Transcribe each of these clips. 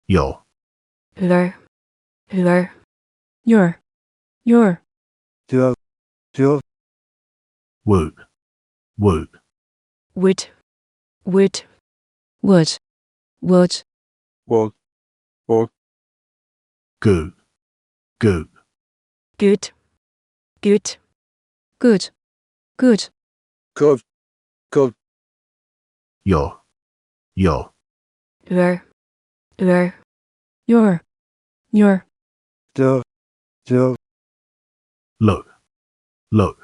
your, leur, your, your, would, would, would, would, good, good, good, good, your, leur, your, your, look, look,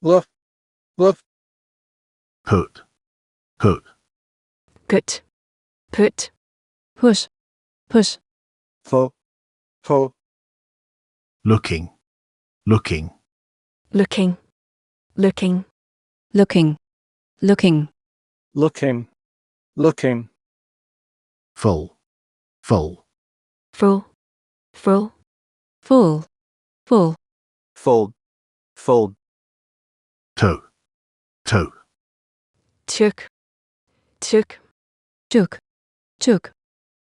look, look, put, put, push, full, looking, looking, looking, looking, full, full, full, fold, toe,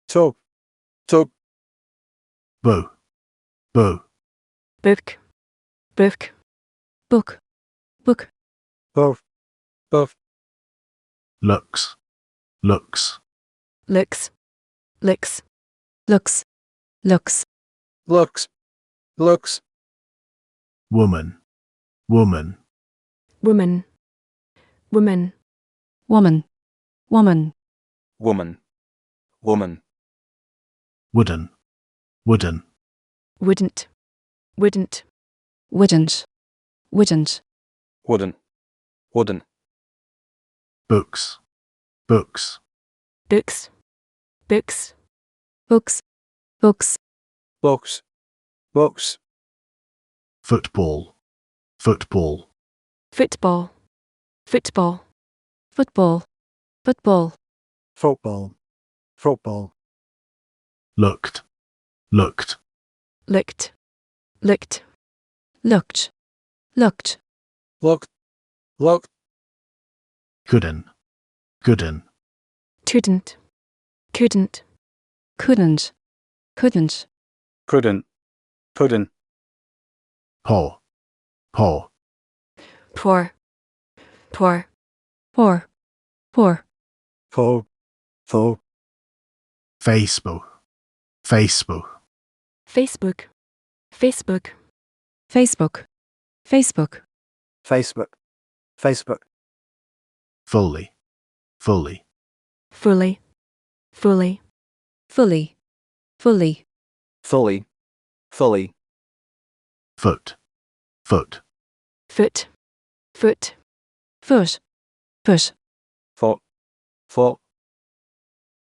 took, took, bow, book, both, looks, looks, looks, woman, woman, woman, wooden, wouldn't, wouldn't, books, books, books, football, football, football, looked, looked, looked, couldn't, couldn't, couldn't, paw, pour, full, Facebook, Facebook, fully, fully, fully, foot, foot,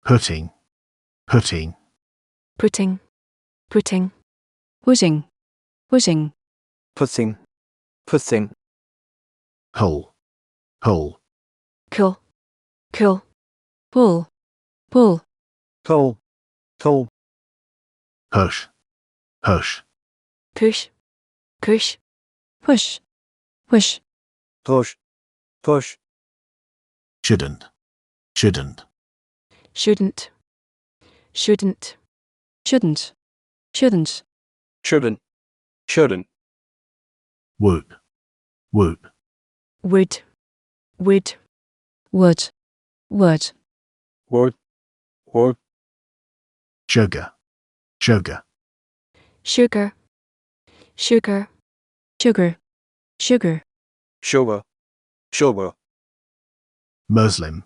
putting, pudding, putting, pull, pull, pull, push, push, push, shouldn't, shouldn't, shouldn't, would, would, would, sugar, sugar, sugar, Muslim,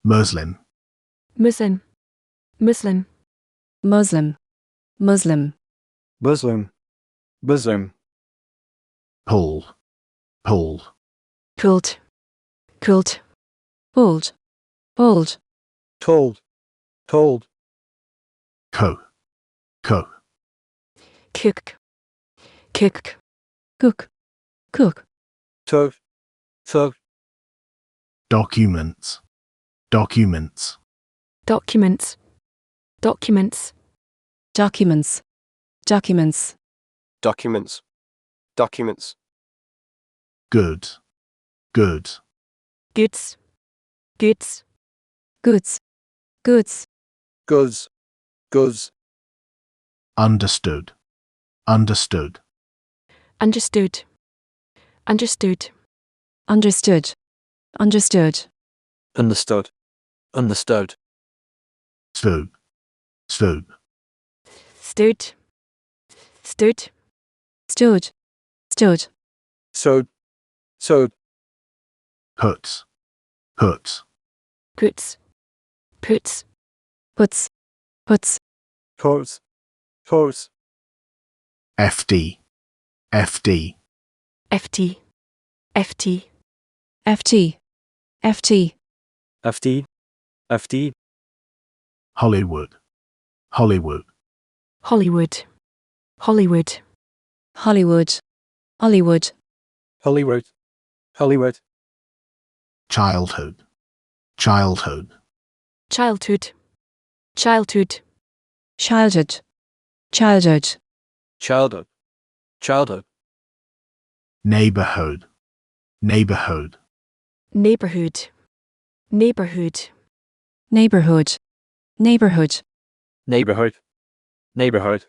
Muslim, Muslim, pull, pulled, told, co, cook, took, documents, documents, documents, good, goods, goods, goods, goods, goods, goods, understood, understood, understood, understood, understood, understood, understood, understood, stood, stood, stood, stood, stood, stood, sewed, sewed, puts, puts, puts, puts, puts, puts, puts, puts, FD, FD, FT, FT, FT, FT, FD, FD, Hollywood, Hollywood, Hollywood, Hollywood, Hollywood, Hollywood, Hollywood, Hollywood, childhood, childhood, childhood, childhood, childhood, childhood, childhood, childhood, neighborhood, neighborhood, neighborhood, neighborhood, neighborhood, neighborhood, neighborhood, neighborhood,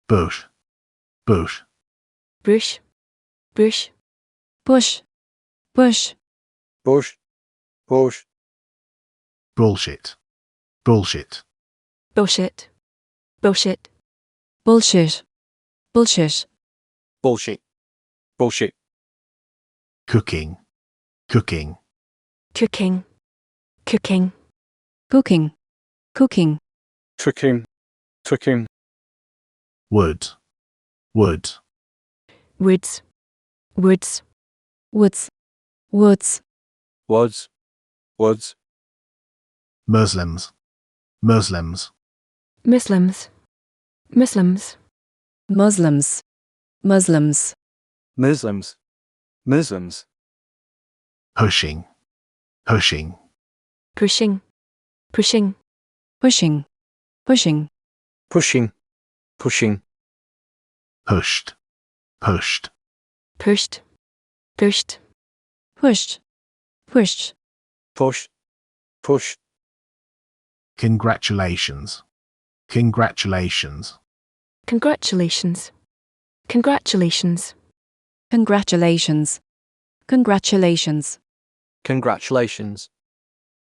bush, bush, bush, bush, bush, bush, bush, bush, bullshit, bullshit, bullshit, bullshit, bullshit, bullshit, bullshit, bullshit, cooking, cooking, cooking, cooking, cooking, cooking, tricking, tricking, wood, wood, woods, woods, woods, woods, woods, woods, Muslims, Muslims, Muslims, Muslims, Muslims, Muslims, Muslims, Muslims, pushing, pushing, pushing, pushing, pushing, pushing, pushing, pushing, pushed, pushed, pushed, pushed, pushed, pushed, push, push, congratulations, congratulations, congratulations, congratulations, congratulations, congratulations, congratulations,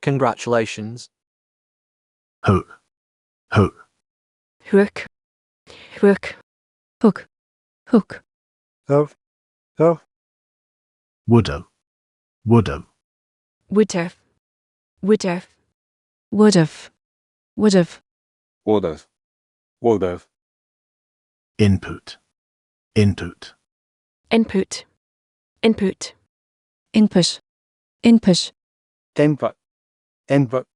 congratulations, hook, hook, hook, hook, hook, hook, oh, oh, would've, would've, would've, would've, would've, would've, would've, would've, input, input, input, input, input, input, input, input,